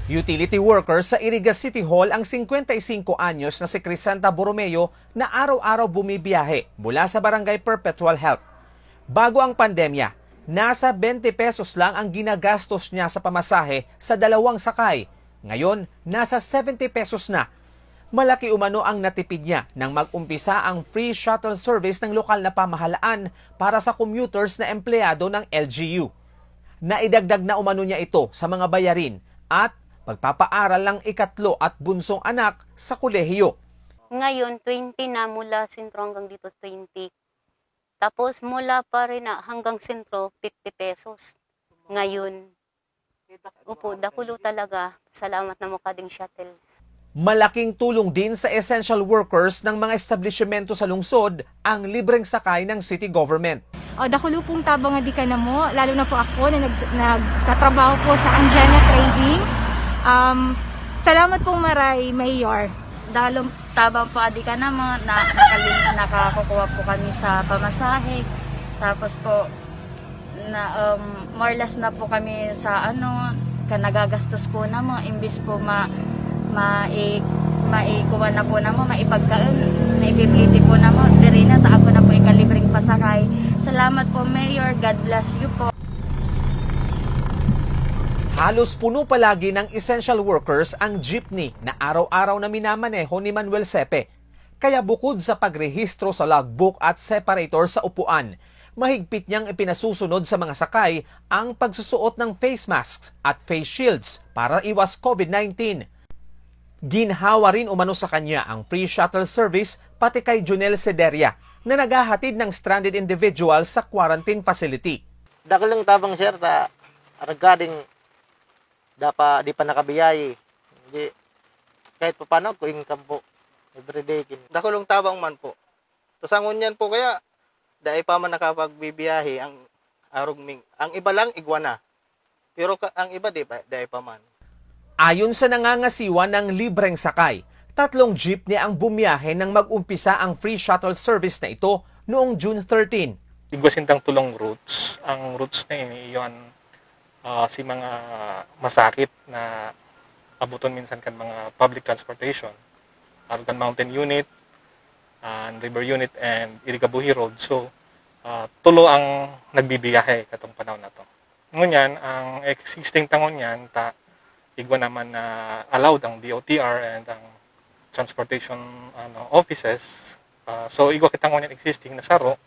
Utility worker sa Irigas City Hall ang 55 anyos na si Crisanta Borromeo na araw-araw bumibiyahe mula sa Barangay Perpetual Help. Bago ang pandemya, nasa 20 pesos lang ang ginagastos niya sa pamasahe sa dalawang sakay. Ngayon, nasa 70 pesos na. Malaki umano ang natipid niya nang mag-umpisa ang free shuttle service ng lokal na pamahalaan para sa commuters na empleyado ng LGU. Naidagdag na umano niya ito sa mga bayarin at pagpapaaral ng ikatlo at bunsong anak sa kolehiyo. Ngayon, 20 na mula sentro hanggang dito, 20. Tapos mula pa rin hanggang sentro, 50 pesos. Ngayon, upo, dakulo talaga. Salamat na mukha ding shuttle. Malaking tulong din sa essential workers ng mga establishmento sa lungsod ang libreng sakay ng city government. Dakulo pong tabang nga di ka na mo, lalo na po ako na nagtatrabaho po sa Anjana Trading. Salamat pong maray, Mayor. Dahil tabang po adi ka na mo, nakakukuha po kami sa pamasahe. Tapos po, more or less na po kami sa nagagastos po na mo, imbis po maikuha na po na mo, maipagkaan, maibibliti po na mo, diri na, ako na po ikalibreng pasakay. Salamat po, Mayor. God bless you po. Halos puno palagi ng essential workers ang jeepney na araw-araw na minamaneho ni Manuel Sepe. Kaya bukod sa pagrehistro sa logbook at separator sa upuan, mahigpit niyang ipinasusunod sa mga sakay ang pagsusuot ng face masks at face shields para iwas COVID-19. Ginhawa rin umano sa kanya ang free shuttle service pati kay Junel Sederia na naghahatid ng stranded individuals sa quarantine facility. Dakilang tabang sir ta regarding di pa nakabiyahe. Hindi kahit pa paano ko income po everyday kin. Dakulong tabang man po. Tasangon yan po kaya dahil pa man nakapagbibiyahe ang arugming. Ang iba lang iguana. Pero ang iba dahil pa man. Ayon sa nangangasiwa ng libreng sakay, 3 jeepney ang bumiyahe nang mag-umpisa ang free shuttle service na ito noong June 13. Igwasintang tulong routes. Ang routes na iyon si mga masakit na abuton minsan kan mga public transportation. Kan mountain unit, and river unit, and Irigabuhi Road. So, tulo ang nagbibiyahe katong panahon na to. Ngunyan, ang existing tangon yan, igwa naman na allowed ang DOTR and ang transportation offices. So igwa kita ngunyan existing na saro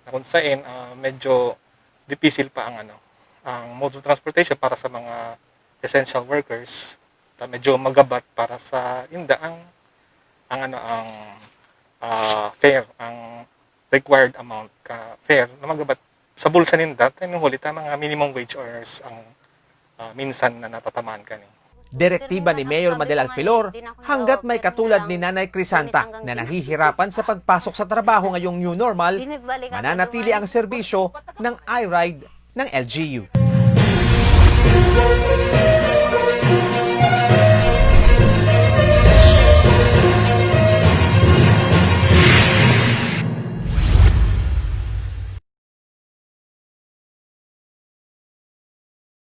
na kung saan medyo difficile pa ang mode of transportation para sa mga essential workers. Medyo magabat para sa inda ang fare, ang required amount ka fare na magabat sa bulsa ninda kung huli ta mga minimum wage earners ang minsan na natatamaan ka ni. Direktiba ni Mayor Madel Alfilor, hanggat may katulad ni Nanay Crisanta na nahihirapan sa pagpasok sa trabaho ngayong new normal, mananatili ang serbisyo ng iRide ng LGU.